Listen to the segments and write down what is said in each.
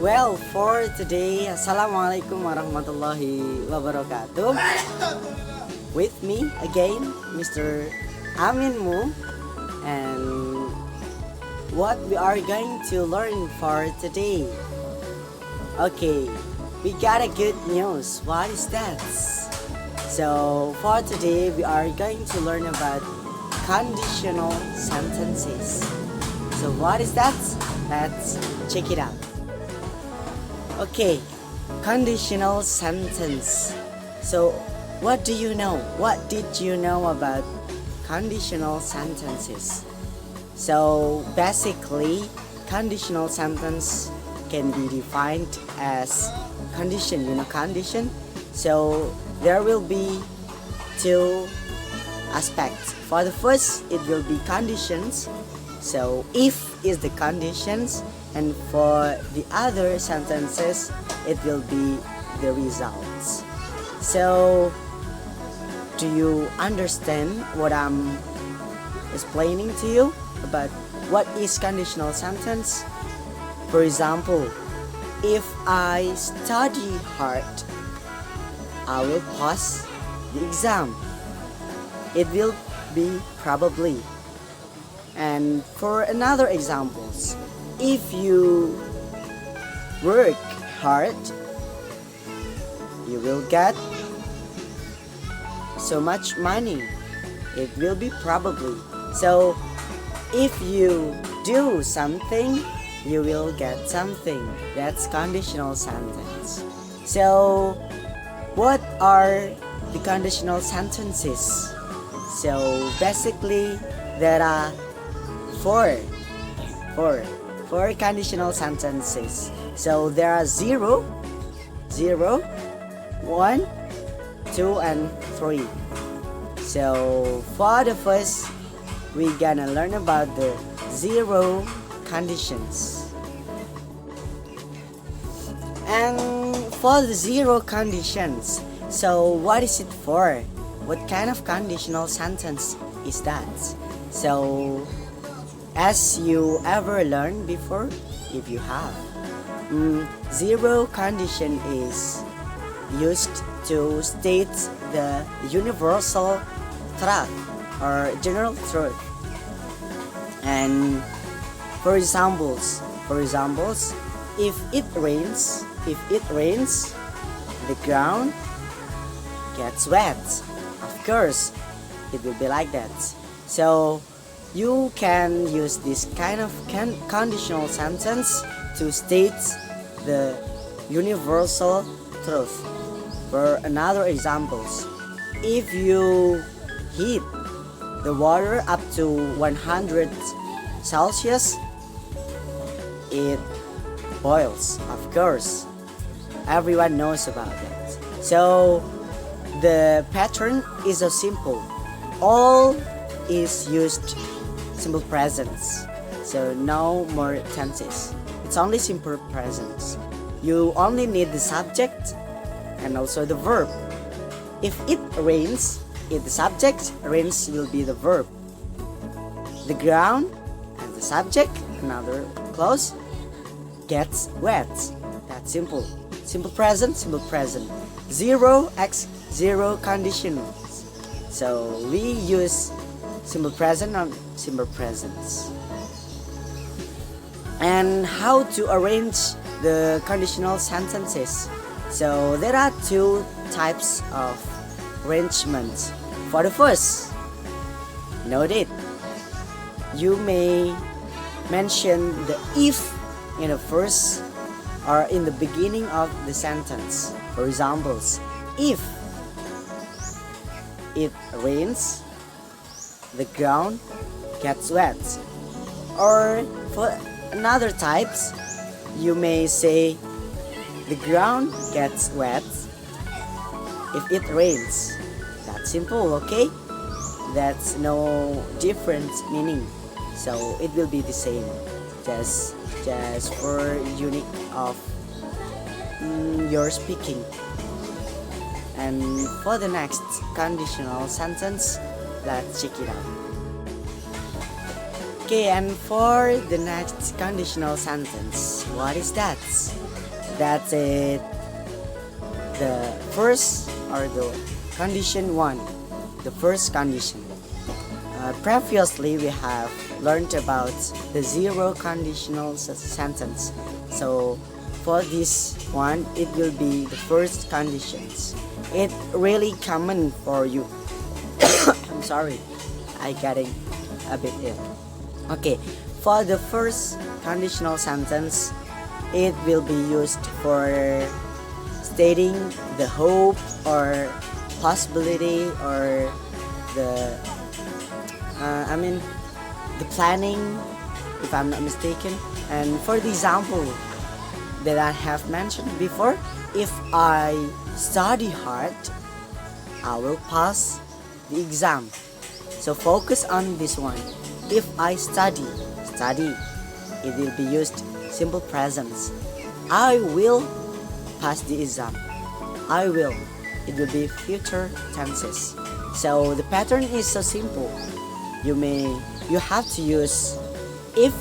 Well, for today, Assalamualaikum warahmatullahi wabarakatuh. With me again, Mr. Amin Moe, and what we are going to learn for today. Okay, we got a good news. What is that? So, for today, we are going to learn about conditional sentences. So, what is that? Let's check it out. Okay, conditional sentence. So, what do you know? What did you know about conditional sentences? So, basically, conditional sentence can be defined as condition. You know, condition. So, there will be two aspects. For the first, it will be conditions. So, if is the conditions, and for the other sentences, it will be the results. So, do you understand what I'm explaining to you about what is conditional sentence? For example, if I study hard, I will pass the exam. It will be probably. And for another examples, if you work hard, you will get so much money. It will be probably. So, if you do something, you will get something. That's conditional sentence. So, what are the conditional sentences? So, basically, there are four conditional sentences. So there are 0, 1, 2, and 3. So for the first, we're gonna learn about the 0 conditions. And for the 0 conditions, so what is it for? What kind of conditional sentence is that? So, as you ever learned before, if you have, 0 condition is used to state the universal truth or general truth. And for examples, if it rains, the ground gets wet. Of course, it will be like that. So, you can use this kind of conditional sentence to state the universal truth. For another examples, if you heat the water up to 100 Celsius, it boils. Of course, everyone knows about that. So the pattern is so simple. All is used simple presence, so no more tenses. It's only simple presence. You only need the subject and also the verb. If it rains, if the subject, rains will be the verb. The ground and the subject, another clause, gets wet. That's simple. Simple present, 0 x 0 conditionals. So we use simple present or simple presence. And how to arrange the conditional sentences? So there are 2 types of arrangements. For the first, note it. You may mention the if in the first or in the beginning of the sentence. For examples, if it rains, the ground gets wet. Or for another types, you may say the ground gets wet if it rains. That's simple, okay? That's no different meaning. So it will be the same. Just for unique of your speaking. And for the next conditional sentence, let's check it out. Okay, and for the next conditional sentence, what is that? That's it. The first or the condition 1, the first condition. Previously, we have learned about the zero conditional sentence. So for this one, it will be the first conditions. It really common for you. I'm sorry, I getting a bit ill. Okay, for the first conditional sentence, it will be used for stating the hope or possibility or the the planning, if I'm not mistaken. And for the example that I have mentioned before, if I study hard, I will pass the exam. So focus on this one. If I study, it will be used simple presence. I will pass the exam. I will. It will be future tenses. So the pattern is so simple. You have to use if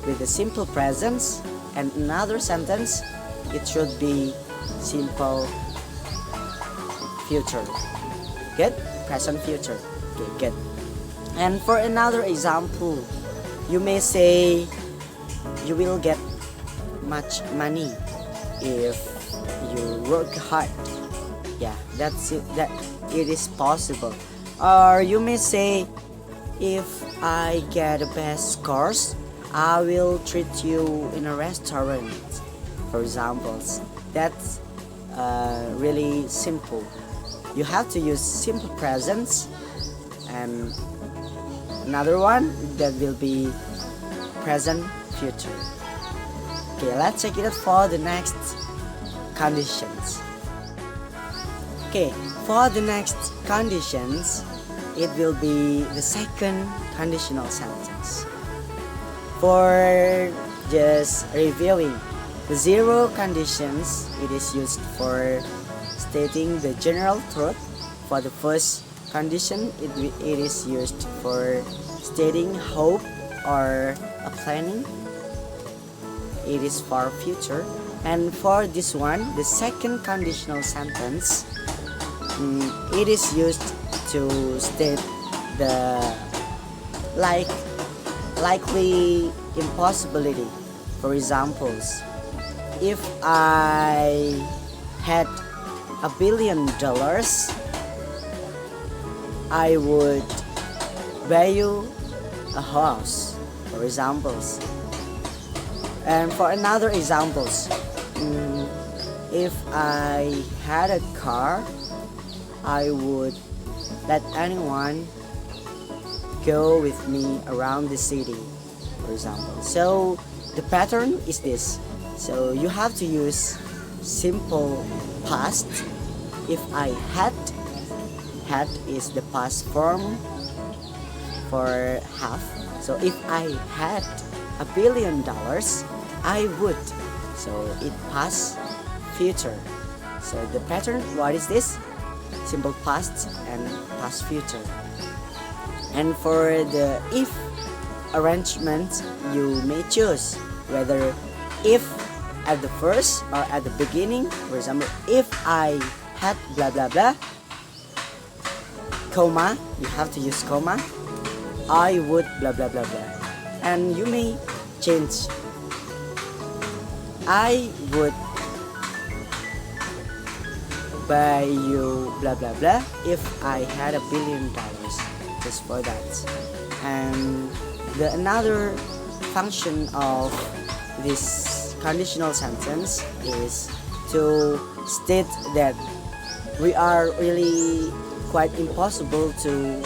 with the simple presence, and another sentence it should be simple future. Good? Present future. Okay, good. And for another example, you may say you will get much money if you work hard. Yeah, that's it. That it is possible. Or you may say, if I get the best scores, I will treat you in a restaurant. For examples, that's really simple. You have to use simple presence, and another one that will be present future. Okay, let's check it out for the next conditions. Okay, for the next conditions, it will be the second conditional sentence. For just reviewing, the zero conditions, it is used for stating the general truth. For the first condition, it is used for stating hope or a planning. It is for future. And for this one, the second conditional sentence, it is used to state the likely impossibility. For examples, if I had $1 billion, I would buy you a house. For examples. And for another examples, if I had a car, I would let anyone go with me around the city, for example. So the pattern is this. So you have to use simple past. If I had is the past form for have. So if I had $1 billion, I would. So it past future. So the pattern, what is this? Simple past and past future. And for the if arrangement, you may choose whether if at the first or at the beginning. For example, if I had blah blah blah, comma, you have to use comma, I would blah blah blah blah. And you may change, I would buy you blah blah blah if I had $1 billion, just for that. And the another function of this conditional sentence is to state that we are really quite impossible to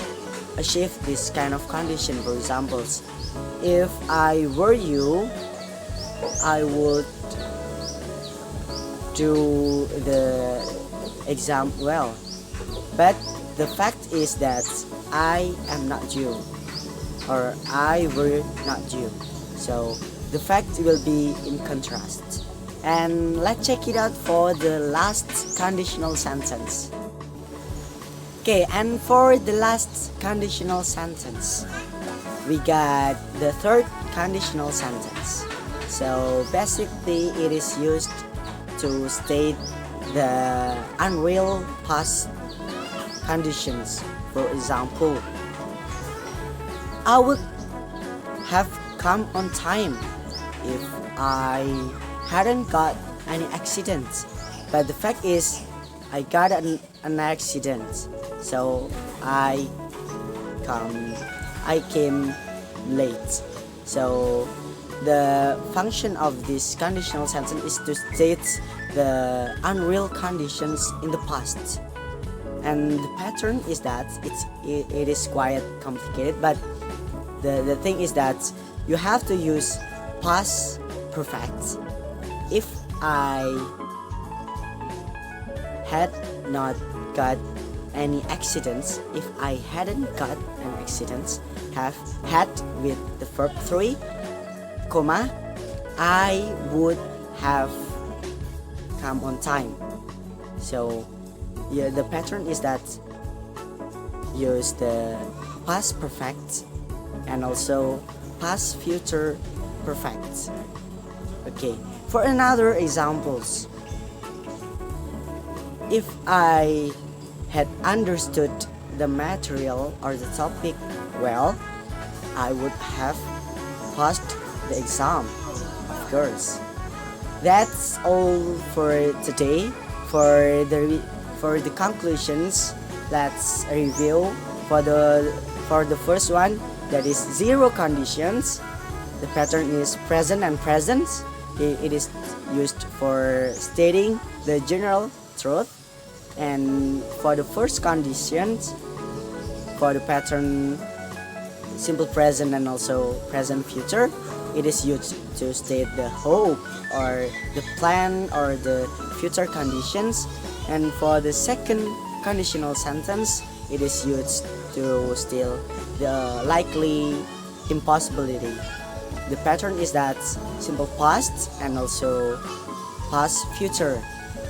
achieve this kind of condition. For examples, if I were you, I would do the exam well, but the fact is that I am not you, or I were not you. So the fact will be in contrast. And let's check it out for the last conditional sentence. Okay, and for the last conditional sentence, we got the third conditional sentence. So basically it is used to state the unreal past conditions. For example, I would have come on time if I hadn't got any accidents. But the fact is, I got an accident, so I came late. So the function of this conditional sentence is to state the unreal conditions in the past. And the pattern is that it is quite complicated, but the thing is that you have to use past perfect. If I had not got any accidents, if I hadn't got an accident, have had with the verb 3, comma, I would have come on time. So yeah, the pattern is that use the past perfect and also past future perfect. Okay, for another examples, if I had understood the material or the topic well, I would have passed the exam, of course. That's all for today. For the conclusions, let's review for the first one, that is zero conditions. The pattern is present and present. It is used for stating the general truth. And for the first conditions, for the pattern simple present and also present future, it is used to state the hope or the plan or the future conditions. And for the second conditional sentence, it is used to state the likely impossibility. The pattern is that simple past and also past future.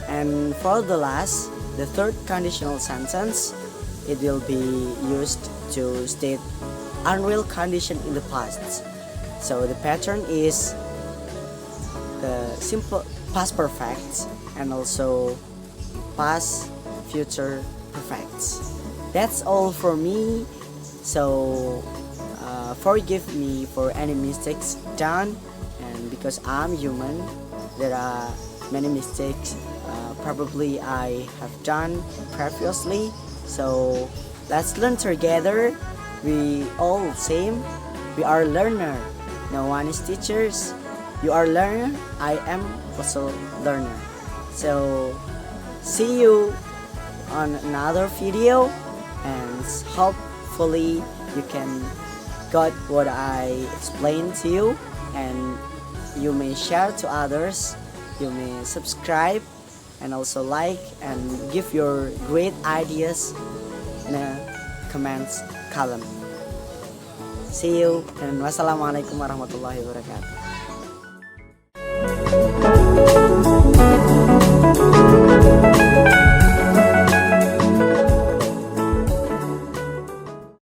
And for the last, the third conditional sentence, it will be used to state unreal condition in the past. So the pattern is the simple past perfect and also past future perfect. That's all for me. So forgive me for any mistakes done, and because I'm human, there are many mistakes probably I have done previously. So let's learn together. We all same. We are learner. No one is teachers. You are learner. I am also learner. So see you on another video, and hopefully you can got what I explained to you, and you may share to others. You may subscribe and also like and give your great ideas in a comments column. See you, and wassalamualaikum warahmatullahi wabarakatuh.